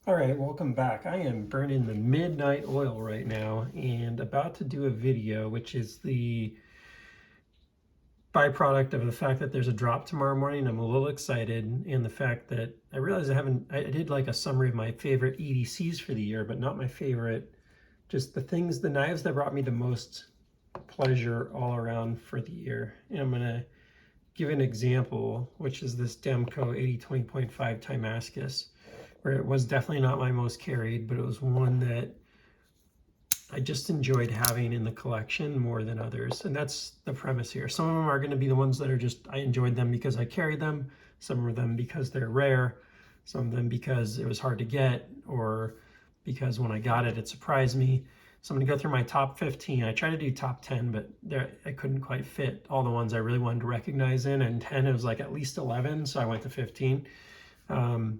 All right, welcome back. I am burning the midnight oil right now and about to do a video, which is the byproduct of the fact that there's a drop tomorrow morning. I'm a little excited, and the fact that I realized I did like a summary of my favorite EDCs for the year, but not my favorite, just the knives that brought me the most pleasure all around for the year. And I'm gonna give an example, which is this Demco 80-20.5 Timascus, where it was definitely not my most carried, but it was one that I just enjoyed having in the collection more than others. And that's the premise here. Some of them are going to be the ones that are just, I enjoyed them because I carried them, some of them because they're rare, some of them because it was hard to get, or because when I got it, it surprised me. So I'm going to go through my top 15. I tried to do top 10, but I couldn't quite fit all the ones I really wanted to recognize in. And 10, it was like at least 11, so I went to 15. I'll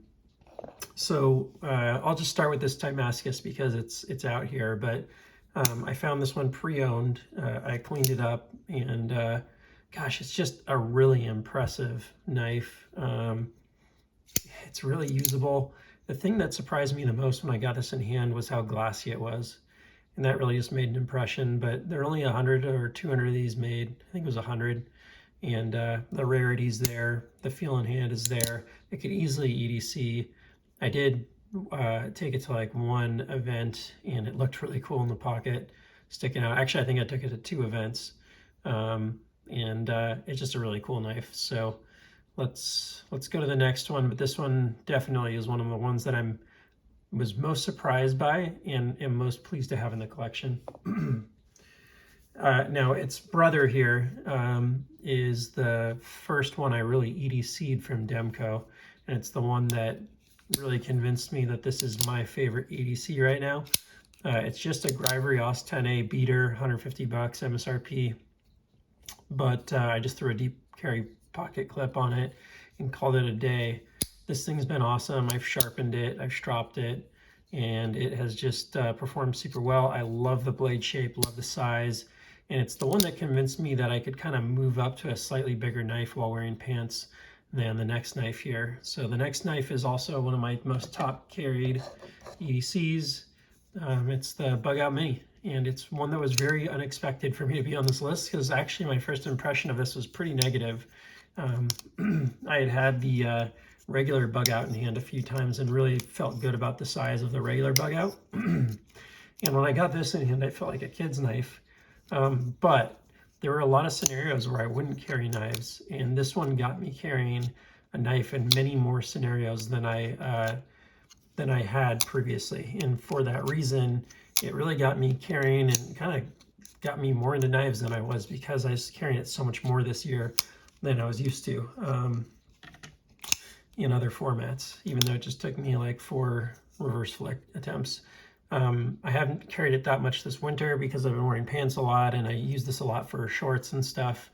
just start with this Timascus because it's out here, but I found this one pre-owned. I cleaned it up, and gosh, it's just a really impressive knife. It's really usable. The thing that surprised me the most when I got this in hand was how glassy it was, and that really just made an impression. But there are only 100 or 200 of these made. I think it was 100. And the rarity's there, the feel in hand is there. It could easily EDC. I did take it to like one event, and it looked really cool in the pocket, sticking out. Actually, I think I took it to 2 events, it's just a really cool knife. So let's go to the next one. But this one definitely is one of the ones that was most surprised by and am most pleased to have in the collection. Now its brother here is the first one I really EDC'd from Demco, and it's the one that really convinced me that this is my favorite EDC right now. It's just a Gryvery OS 10A beater, $150 MSRP, but I just threw a deep carry pocket clip on it and called it a day. This thing's been awesome. I've sharpened it, I've stropped it, and it has just performed super well. I love the blade shape, love the size, and it's the one that convinced me that I could kind of move up to a slightly bigger knife while wearing pants than the next knife here. So the next knife is also one of my most top carried EDCs. It's the Bug Out Mini, and it's one that was very unexpected for me to be on this list because actually my first impression of this was pretty negative. I had the regular Bug Out in hand a few times and really felt good about the size of the regular Bug Out. And when I got this in hand, I felt like a kid's knife. But there were a lot of scenarios where I wouldn't carry knives, and this one got me carrying a knife in many more scenarios than I had previously. And for that reason, it really got me carrying and kind of got me more into knives than I was, because I was carrying it so much more this year than I was used to in other formats, even though it just took me like 4 reverse flick attempts. I haven't carried it that much this winter because I've been wearing pants a lot, and I use this a lot for shorts and stuff.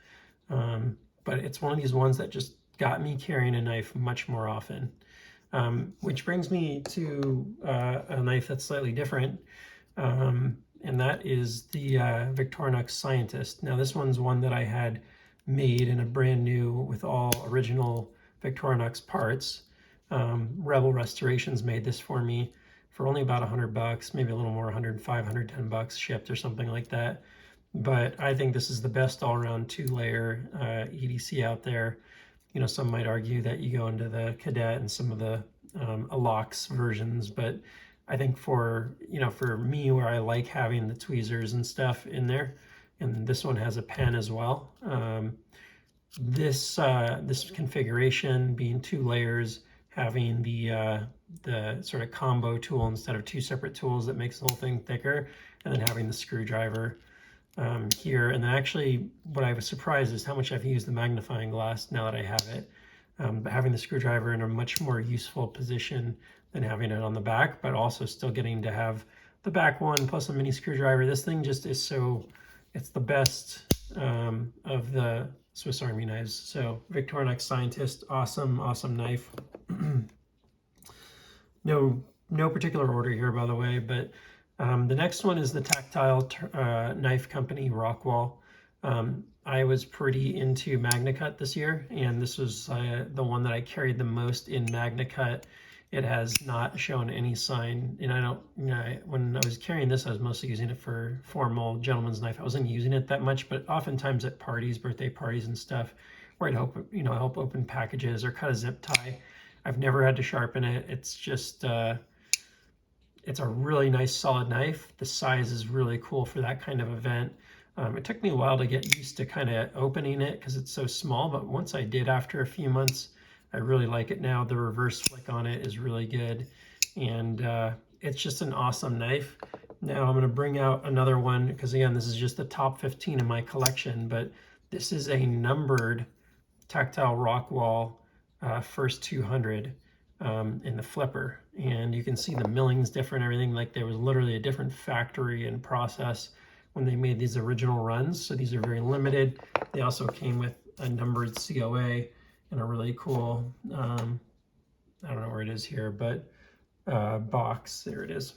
But it's one of these ones that just got me carrying a knife much more often. Which brings me to a knife that's slightly different, and that is the Victorinox Scientist. Now this one's one that I had made in a brand new with all original Victorinox parts. Rebel Restorations made this for me for only about $100, maybe a little more, 105, 110 bucks shipped or something like that. But I think this is the best all-around 2-layer EDC out there. You know, some might argue that you go into the Cadet and some of the Alox versions, but I think for me, where I like having the tweezers and stuff in there, and this one has a pen as well. This configuration being 2 layers, having the sort of combo tool instead of 2 separate tools that makes the whole thing thicker, and then having the screwdriver here. And then actually what I was surprised is how much I've used the magnifying glass now that I have it. But having the screwdriver in a much more useful position than having it on the back, but also still getting to have the back one plus a mini screwdriver. This thing just is it's the best of the Swiss Army knives. So Victorinox Scientist, awesome knife. No particular order here, by the way, but the next one is the Tactile knife company Rockwall. I was pretty into MagnaCut this year, and this was the one that I carried the most in MagnaCut it has not shown any sign. And I don't, you know, when I was carrying this, I was mostly using it for formal gentleman's knife. I wasn't using it that much, but oftentimes at parties, birthday parties and stuff, where I'd help, you know, help open packages or cut a zip tie. I've never had to sharpen it. It's just, it's a really nice solid knife. The size is really cool for that kind of event. It took me a while to get used to kind of opening it because it's so small, but once I did after a few months, I really like it now. The reverse flick on it is really good, and it's just an awesome knife. Now I'm going to bring out another one because again, this is just the top 15 in my collection, but this is a numbered Tactile Rockwall first 200 in the flipper, and you can see the milling's different, everything. Like there was literally a different factory and process when they made these original runs. So these are very limited. They also came with a numbered COA and a really cool, I don't know where it is here, but box, there it is.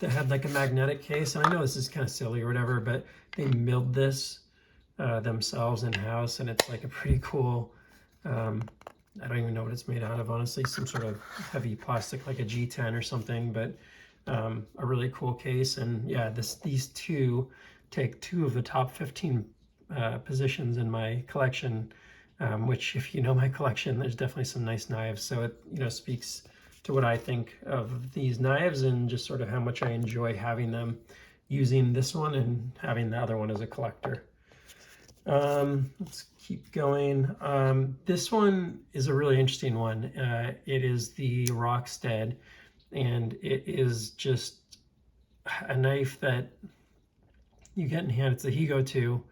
That had like a magnetic case. And I know this is kind of silly or whatever, but they milled this themselves in-house, and it's like a pretty cool, I don't even know what it's made out of, honestly, some sort of heavy plastic like a G10 or something, but a really cool case. And yeah, these two take 2 of the top 15 positions in my collection, which if you know my collection, there's definitely some nice knives. So it, you know, speaks to what I think of these knives and just sort of how much I enjoy having them, using this one and having the other one as a collector. Let's keep going. This one is a really interesting one. It is the Rockstead, and it is just a knife that you get in hand. It's the Higo 2.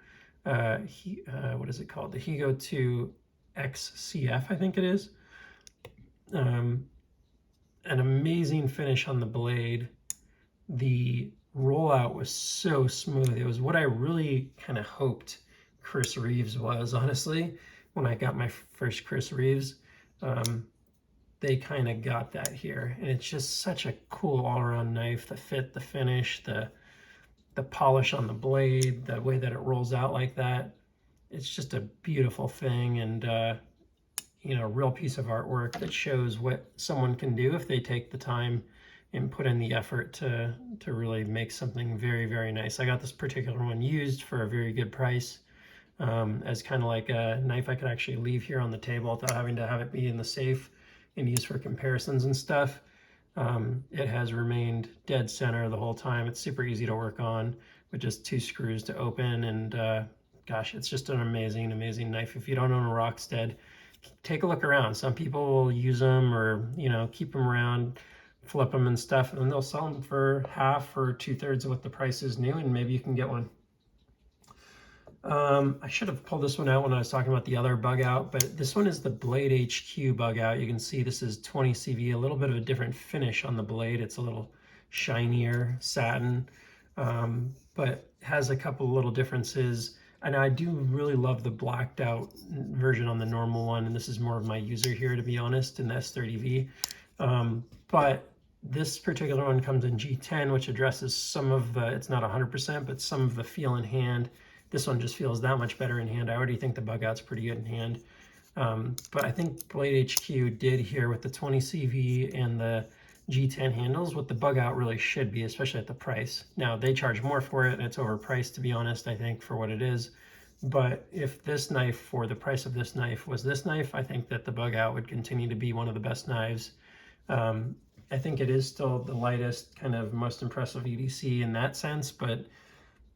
What is it called? The Higo 2 XCF, I think it is. An amazing finish on the blade. The rollout was so smooth. It was what I really kind of hoped Chris Reeves was, honestly. When I got my first Chris Reeves, they kind of got that here, and it's just such a cool all-around knife. The fit, the finish, the polish on the blade, the way that it rolls out like that, it's just a beautiful thing. And you know, a real piece of artwork that shows what someone can do if they take the time and put in the effort to really make something very, very nice. I got this particular one used for a very good price, as kind of like a knife I could actually leave here on the table without having to have it be in the safe and use for comparisons and stuff. It has remained dead center the whole time. It's super easy to work on with just 2 screws to open, and gosh, it's just an amazing, amazing knife. If you don't own a Rockstead, take a look around. Some people will use them, or, you know, keep them around, flip them and stuff, and then they'll sell them for half or 2/3 of what the price is new, and maybe you can get one. I should have pulled this one out when I was talking about the other bug out, but this one is the Blade HQ bug out. You can see this is 20 CV, a little bit of a different finish on the blade. It's a little shinier satin, but has a couple little differences. And I do really love the blacked out version on the normal one, and this is more of my user here, to be honest, in the S30V. But this particular one comes in G10, which addresses some of the, it's not 100%, but some of the feel in hand. This one just feels that much better in hand. I already think the bug out's pretty good in hand. But I think Blade HQ did here with the 20 CV and the G10 handles what the bug out really should be, especially at the price. Now, they charge more for it, and it's overpriced, to be honest, I think, for what it is. But if this knife, for the price of this knife, was this knife, I think that the bug out would continue to be one of the best knives. I think it is still the lightest, kind of most impressive EDC in that sense, but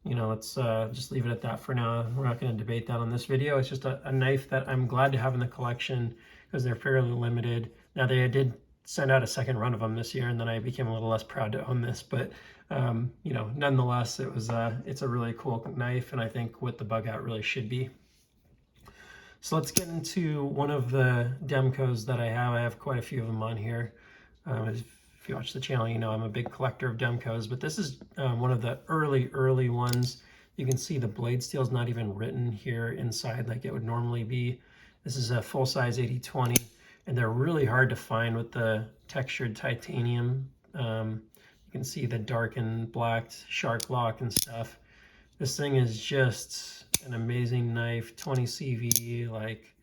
you know, let's just leave it at that for now. We're not going to debate that on this video. It's just a knife that I'm glad to have in the collection because they're fairly limited. Now, they did send out a second run of them this year, and then I became a little less proud to own this, but you know, nonetheless, it's a really cool knife, and I think what the bug out really should be. So let's get into one of the Demcos that I have. I have quite a few of them on here. If you watch the channel, you know I'm a big collector of Demcos, but this is one of the early ones. You can see the blade steel is not even written here inside like it would normally be. This is a full-size 80/20, and they're really hard to find with the textured titanium. You can see the darkened blacked shark lock and stuff. This thing is just an amazing knife, 20 CV, like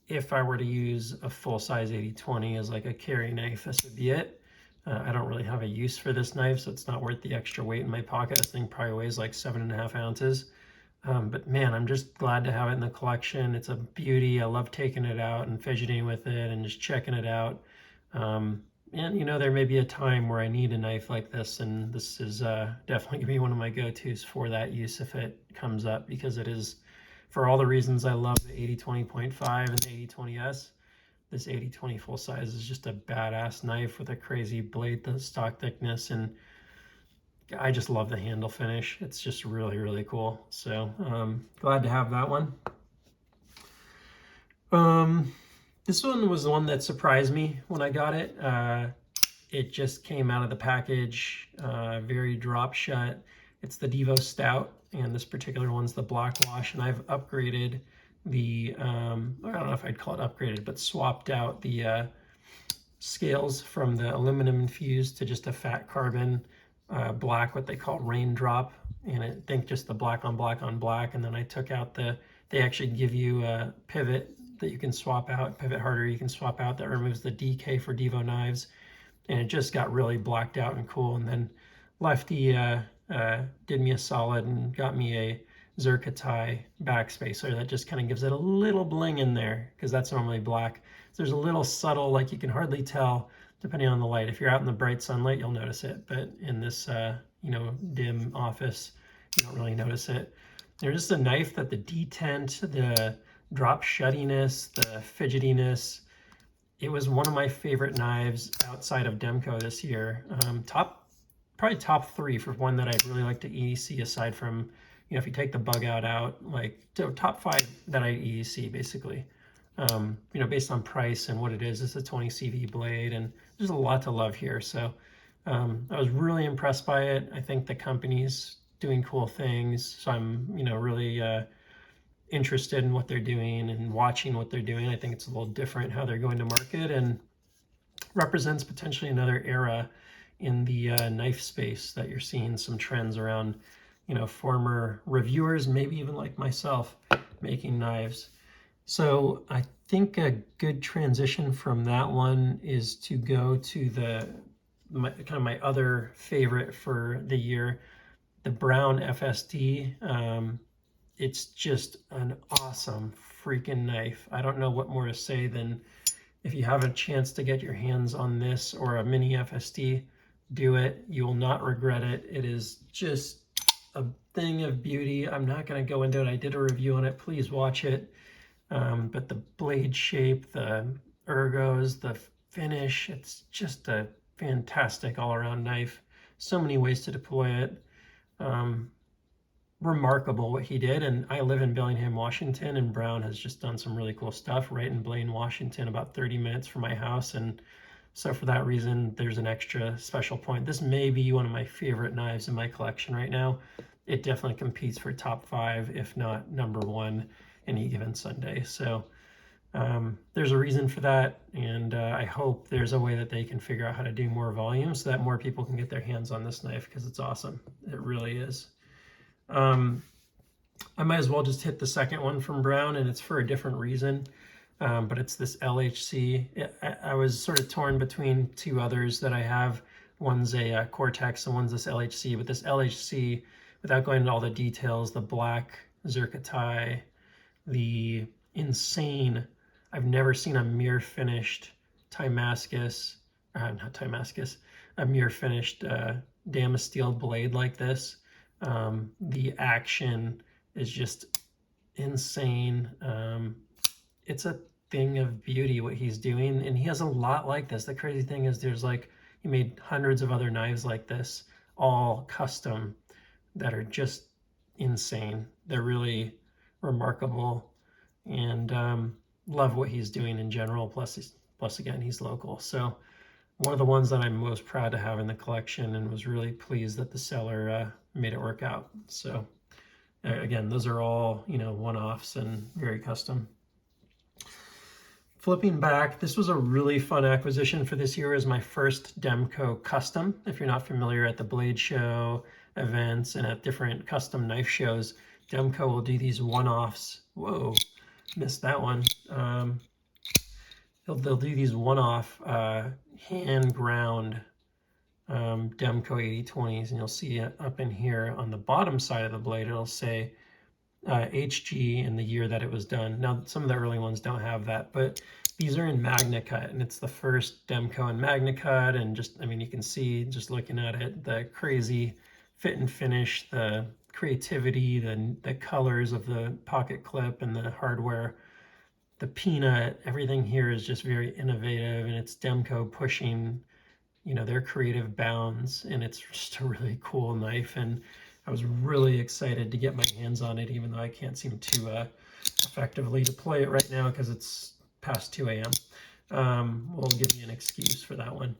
if I were to use a full-size 80/20 as like a carry knife, this would be it. I don't really have a use for this knife, so it's not worth the extra weight in my pocket. This thing probably weighs like 7.5 ounces. But man, I'm just glad to have it in the collection. It's a beauty. I love taking it out and fidgeting with it and just checking it out. And you know, there may be a time where I need a knife like this, and this is definitely gonna be one of my go-tos for that use if it comes up, because it is, for all the reasons I love the 80/20.5 and the 80/20S, this 80/20 full size is just a badass knife with a crazy blade stock thickness, and I just love the handle finish. It's just really, really cool. So glad to have that one. This one was the one that surprised me when I got it. It just came out of the package, very drop shut. It's the Devo Stout, and this particular one's the black wash, and I've upgraded the, I don't know if I'd call it upgraded, but swapped out the scales from the aluminum infused to just a fat carbon black, what they call raindrop, and I think just the black on black on black. And then I took out they actually give you a pivot that you can swap out, pivot harder you can swap out, that removes the DK for Devo knives, and it just got really blacked out and cool. And then Lefty did me a solid and got me a Zerkatai backspacer that just kind of gives it a little bling in there, because that's normally black. So there's a little subtle, like you can hardly tell depending on the light. If you're out in the bright sunlight, you'll notice it, but in this you know, dim office, you don't really notice it. There's just a knife that the detent, the drop shuttiness, the fidgetiness, it was one of my favorite knives outside of Demko this year. Probably top 3 for one that I really like to EDC, aside from, you know, if you take the bug out, like top 5 that I EDC basically. You know, based on price and what it is. It's a 20 CV blade, and there's a lot to love here. So I was really impressed by it. I think the company's doing cool things, so I'm, you know, really interested in what they're doing and watching what they're doing. I think it's a little different how they're going to market, and represents potentially another era in the knife space, that you're seeing some trends around, you know, former reviewers, maybe even like myself, making knives. So I think a good transition from that one is to go to kind of my other favorite for the year, the Brown FSD. It's just an awesome freaking knife. I don't know what more to say than, if you have a chance to get your hands on this or a mini FSD, do it. You will not regret it. It is just a thing of beauty. I'm not going to go into it. I did a review on it. Please watch it. But the blade shape, the ergos, the finish, it's just a fantastic all-around knife. So many ways to deploy it. Remarkable what he did. And I live in Bellingham, Washington, and Brown has just done some really cool stuff right in Blaine, Washington, about 30 minutes from my house. And so for that reason, there's an extra special point. This may be one of my favorite knives in my collection right now. It definitely competes for top 5, if not number 1, any given Sunday. So there's a reason for that, and I hope there's a way that they can figure out how to do more volume so that more people can get their hands on this knife, because it's awesome. It really is. I might as well just hit the second one from Brown, and it's for a different reason, but it's this LHC. I was sort of torn between 2 others that I have. One's a Cortex and one's this LHC, but this LHC, without going into all the details, the black Zerkatai, the insane, I've never seen a mirror finished Timascus, not Timascus, a mirror finished Damasteel blade like this. The action is just insane. It's a thing of beauty what he's doing, and he has a lot like this. The crazy thing is there's like, he made hundreds of other knives like this, all custom, that are just insane. They're really remarkable, and love what he's doing in general. Plus again, he's local. So one of the ones that I'm most proud to have in the collection, and was really pleased that the seller made it work out. So again, those are all, you know, one-offs and very custom. Flipping back, this was a really fun acquisition for this year. As my first Demko custom. If you're not familiar, at the Blade Show events and at different custom knife shows, Demko will do these one-offs. Whoa, missed that one. they'll do these one-off hand ground Demco 8020s, and you'll see it up in here on the bottom side of the blade. It'll say HG and the year that it was done. Now, some of the early ones don't have that, but these are in MagnaCut, and it's the first Demco in MagnaCut. And just, I mean, you can see just looking at it, the crazy fit and finish, the creativity, the colors of the pocket clip and the hardware, the peanut, everything here is just very innovative, and it's Demco pushing, you know, their creative bounds, and it's just a really cool knife. And I was really excited to get my hands on it, even though I can't seem to effectively deploy it right now because it's past 2 a.m. We'll give you an excuse for that one.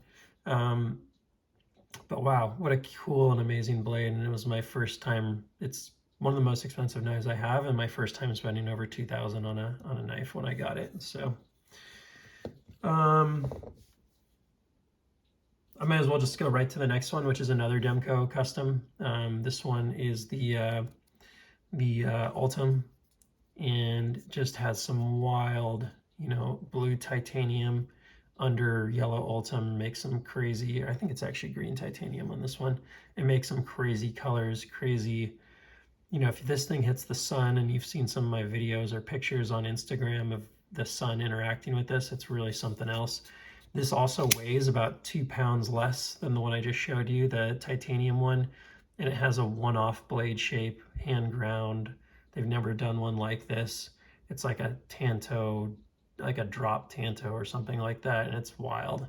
But wow, what a cool and amazing blade. And it was my first time. It's one of the most expensive knives I have, and my first time spending over $2,000 on a knife when I got it. So I might as well just go right to the next one, which is another Demco custom. This one is the Ultim, and just has some wild, you know, blue titanium under yellow Ultim. Makes some crazy, I think it's actually green titanium on this one. It makes some crazy colors, crazy, you know, if this thing hits the sun, and you've seen some of my videos or pictures on Instagram of the sun interacting with this, it's really something else. This also weighs about 2 pounds less than the one I just showed you, the titanium one, and it has a one-off blade shape, hand ground. They've never done one like this. It's like a Tanto, like a drop Tanto or something like that, and it's wild.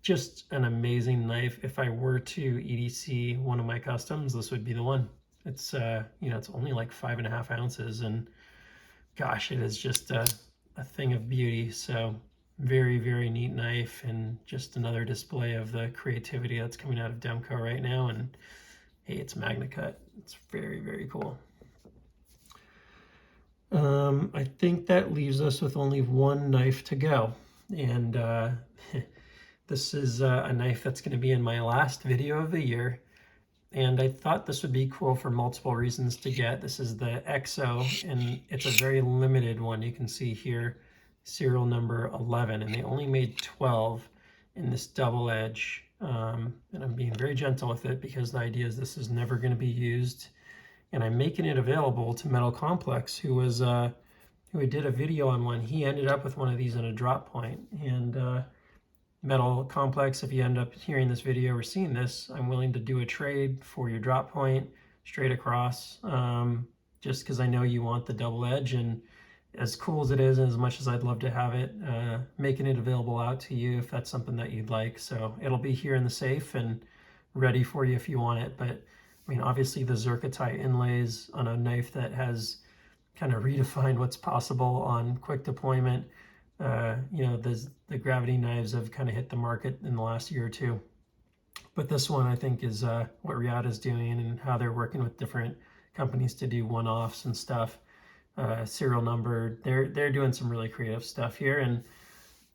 Just an amazing knife. If I were to EDC one of my customs, this would be the one. It's you know, it's only like 5.5 ounces, and gosh, it is just a thing of beauty. So very, very neat knife, and just another display of the creativity that's coming out of Demco right now. And hey, it's MagnaCut. It's very, very cool. I think that leaves us with only one knife to go, and this is a knife that's going to be in my last video of the year, and I thought this would be cool for multiple reasons to get. This is the EXO, and it's a very limited one. You can see here serial number 11, and they only made 12 in this double edge, and I'm being very gentle with it because the idea is this is never going to be used. And I'm making it available to Metal Complex, who did a video on one. He ended up with one of these in a drop point. And Metal Complex, if you end up hearing this video or seeing this, I'm willing to do a trade for your drop point straight across, just because I know you want the double edge. And as cool as it is, and as much as I'd love to have it, making it available out to you if that's something that you'd like. So it'll be here in the safe and ready for you if you want it. But I mean, obviously the Zerkatite inlays on a knife that has kind of redefined what's possible on quick deployment. You know, the gravity knives have kind of hit the market in the last year or two. But this one, I think, is what Riyadh is doing, and how they're working with different companies to do one-offs and stuff. Serial numbered. They're doing some really creative stuff here, and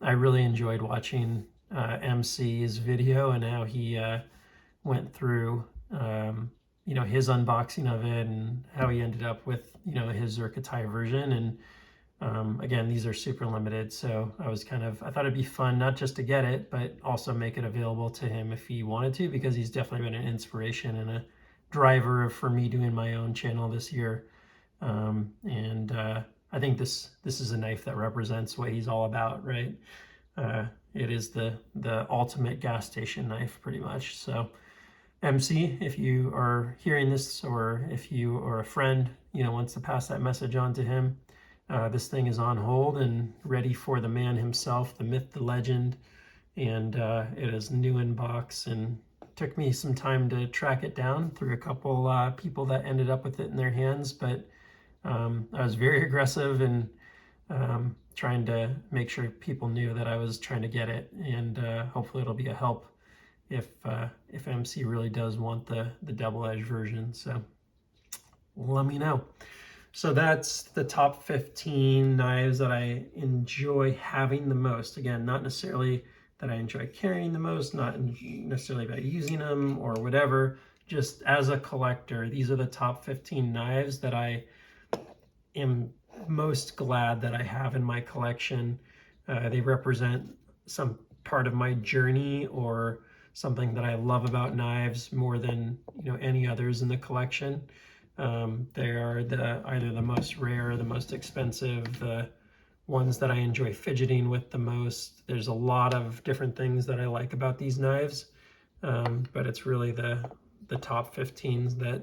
I really enjoyed watching MC's video and how he went through you know, his unboxing of it, and how he ended up with, you know, his Zerkatite version. And again, these are super limited, so I thought it'd be fun not just to get it, but also make it available to him if he wanted to, because he's definitely been an inspiration and a driver for me doing my own channel this year. I think this is a knife that represents what he's all about, right? It is the ultimate gas station knife, pretty much. So MC, if you are hearing this, or if you are a friend, you know, wants to pass that message on to him, this thing is on hold and ready for the man himself, the myth, the legend. And it is new in box, and took me some time to track it down through a couple people that ended up with it in their hands. But I was very aggressive and trying to make sure people knew that I was trying to get it, and hopefully it'll be a help if MC really does want the double edge version. So let me know. So that's the top 15 knives that I enjoy having the most. Again, not necessarily that I enjoy carrying the most, not necessarily about using them or whatever, just as a collector, these are the top 15 knives that I am most glad that I have in my collection. They represent some part of my journey or something that I love about knives more than any others in the collection. They are either the most rare, the most expensive, the ones that I enjoy fidgeting with the most. There's a lot of different things that I like about these knives, but it's really the top 15s that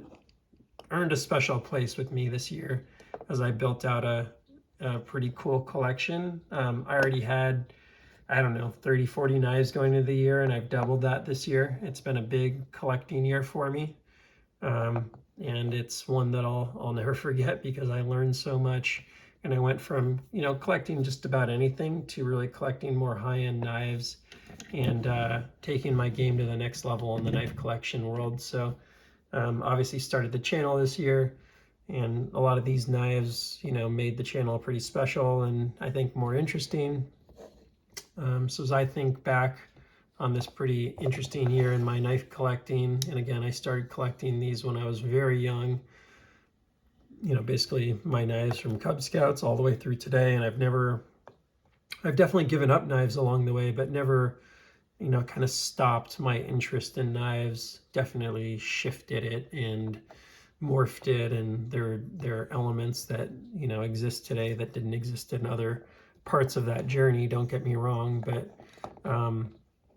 earned a special place with me this year as I built out a pretty cool collection. I already had, I don't know, 30, 40 knives going into the year, and I've doubled that this year. It's been a big collecting year for me. And it's one that I'll never forget because I learned so much. And I went from, collecting just about anything to really collecting more high-end knives and taking my game to the next level in the knife collection world. So obviously started the channel this year, and a lot of these knives, made the channel pretty special and I think more interesting. So as I think back on this pretty interesting year in my knife collecting, and again, I started collecting these when I was very young, basically my knives from Cub Scouts all the way through today, and I've definitely given up knives along the way, but never, kind of stopped my interest in knives, definitely shifted it and morphed it, and there are elements that, exist today that didn't exist in other parts of that journey, don't get me wrong, but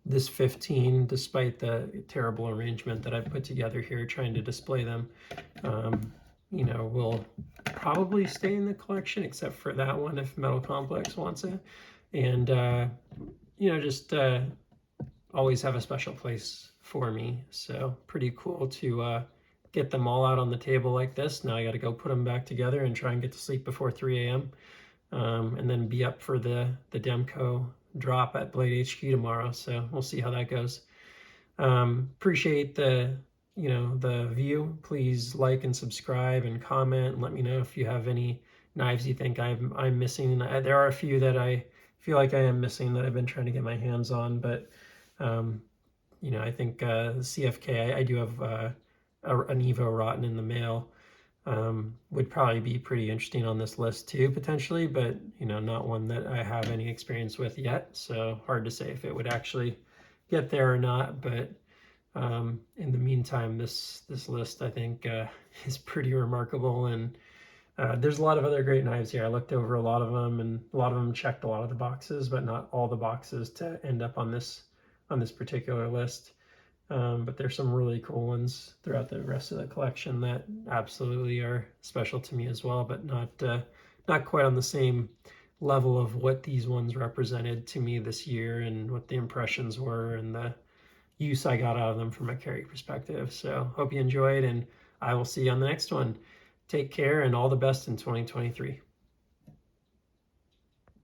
this 15, despite the terrible arrangement that I've put together here trying to display them, will probably stay in the collection except for that one if Metal Complex wants it. And, just always have a special place for me. So pretty cool to get them all out on the table like this. Now I got to go put them back together and try and get to sleep before 3 a.m. And then be up for the Demko drop at Blade HQ tomorrow. So we'll see how that goes. Appreciate the view. Please like and subscribe and comment and let me know if you have any knives you think I'm missing. There are a few that I feel like I am missing that I've been trying to get my hands on, but I think CFK, I do have an Evo Rotten in the mail. Would probably be pretty interesting on this list too, potentially, but not one that I have any experience with yet, so hard to say if it would actually get there or not. But in the meantime, this list I think is pretty remarkable, and there's a lot of other great knives here. I looked over a lot of them, and a lot of them checked a lot of the boxes, but not all the boxes to end up on this particular list. But there's some really cool ones throughout the rest of the collection that absolutely are special to me as well, but not quite on the same level of what these ones represented to me this year and what the impressions were and the use I got out of them from a carry perspective. So hope you enjoyed, and I will see you on the next one. Take care and all the best in 2023.